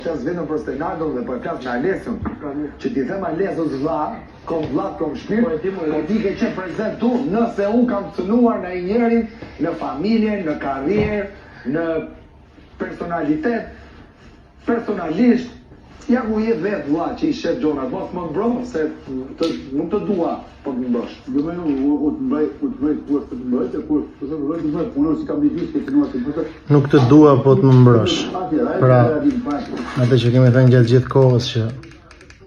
Flas vetëm për Stenardon dhe po flas me Alesun, që ti them Alesos vlla, kom vllat, kom shpirt, po ti ke qenë prezent tu, nëse unë kam cënuar në njërin, në familje, në karrierë, në personalitet, personalisht, ja ku je vetë vlla që i shef Gjona, mos më mbro, se nuk të dua, po të mbrosh. Jo më u të mbaj kur të mbaj, kur të mbaj, unë si kam ditë që nuk të Nuk të dua, po të më mbrosh. Pra, atë që kemi thënë gjatë gjithë kohës që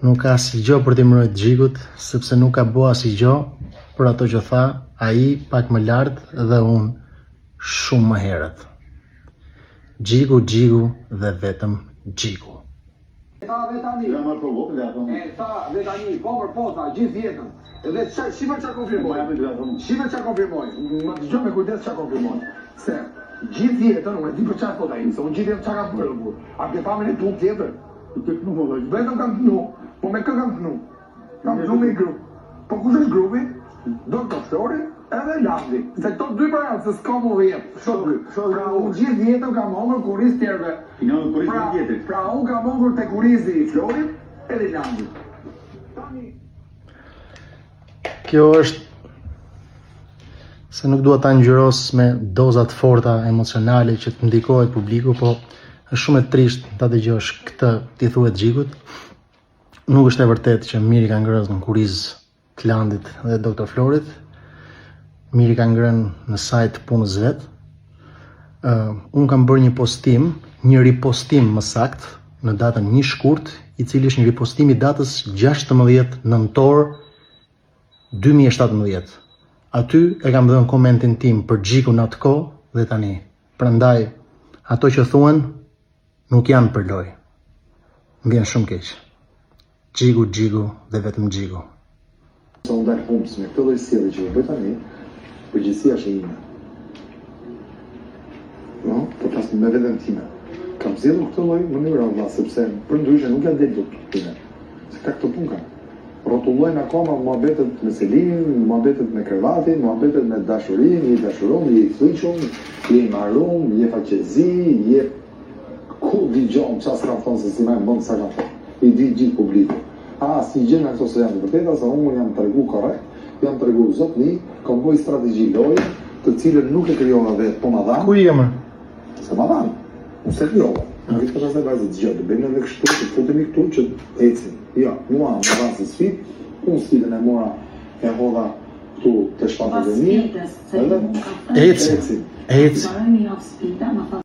nuk ka asgjë për t'i mbrojtur Xhikut, sepse nuk ka bua asgjë për ato që tha ai pak më lart dhe unë shumë më herët. Xhiku dhe vetëm Xhiku. Tha dhe tani, tha dhe tani, po për po tha, gjithë jetën. Edhe shime që konfirmoj, shime që konfirmoj, më dëgjoj me kujdes që konfirmoj. Se gjithë jetën, unë e di për çfarë thot ai, se unë gjithë jetën çka kam bërë burr. A ke pamën e tu tjetër? të knu më vëllai. Vetëm kam knu, po me kë kam knu? Kam knu me grup. Po kush është grupi? Doktor Flori edhe Landi. Se këto dy para se s'ka më vjet. Pra unë gjithë jetën kam hongër kuriz tjerëve. Pra unë kam hongër te kurizi i Florit edhe Landi. Kjo është se nuk dua ta ngjyros me doza të forta emocionale që të ndikohet publiku, po është shumë e trisht ta dëgjosh këtë ti thuhet Xhikut. Nuk është e vërtetë që Miri ka ngrënë në kuriz të Landit dhe Doktor Florit. Miri ka ngrënë në sajt punës vet. Unë kam bërë një postim, një ripostim më sakt, në datën 1 shkurt, i cili është një ripostim i datës 16 nëntor 2017. Aty e kam dhënë komentin tim për Xhikun atë kohë dhe tani. Prandaj ato që thuan nuk janë për lojë. Më vjen shumë keq. Xhiku dhe vetëm Xhiku. Se unë dalë humbës me këtë lloj sjellje që bëj tani, përgjegjësia është ime. No, po tas me veten time. Kam zgjedhur këtë lloj mënyre valla, sepse përndryshe nuk ja del dot time. Se ka këtë punë. Rrotullojnë akoma muhabetet me Selinin, muhabetet me krevatin, muhabetet me dashurinë, je dashuron, je i fliqur, je i marrum, je faqezi, je ku digjon, çfarë s'kan thonë se si më bën sa ka thonë. I di gjithë publiku. Si gjëna këto se janë të vërteta, se unë jam tregu korrekt, jam tregu zotni, kam bëj strategji loje, të cilën nuk e krijova vetë, po ma dhanë. Ku je më? Se ma dhanë. Unë se krijova. Në këtë pas e vazhdet zgjë, të bëjmë edhe kështu, të futemi këtu që ecim. Jo, mua më dhanë si sfit, unë sfitën e mora e hodha këtu të shpatët e mi, edhe ecim.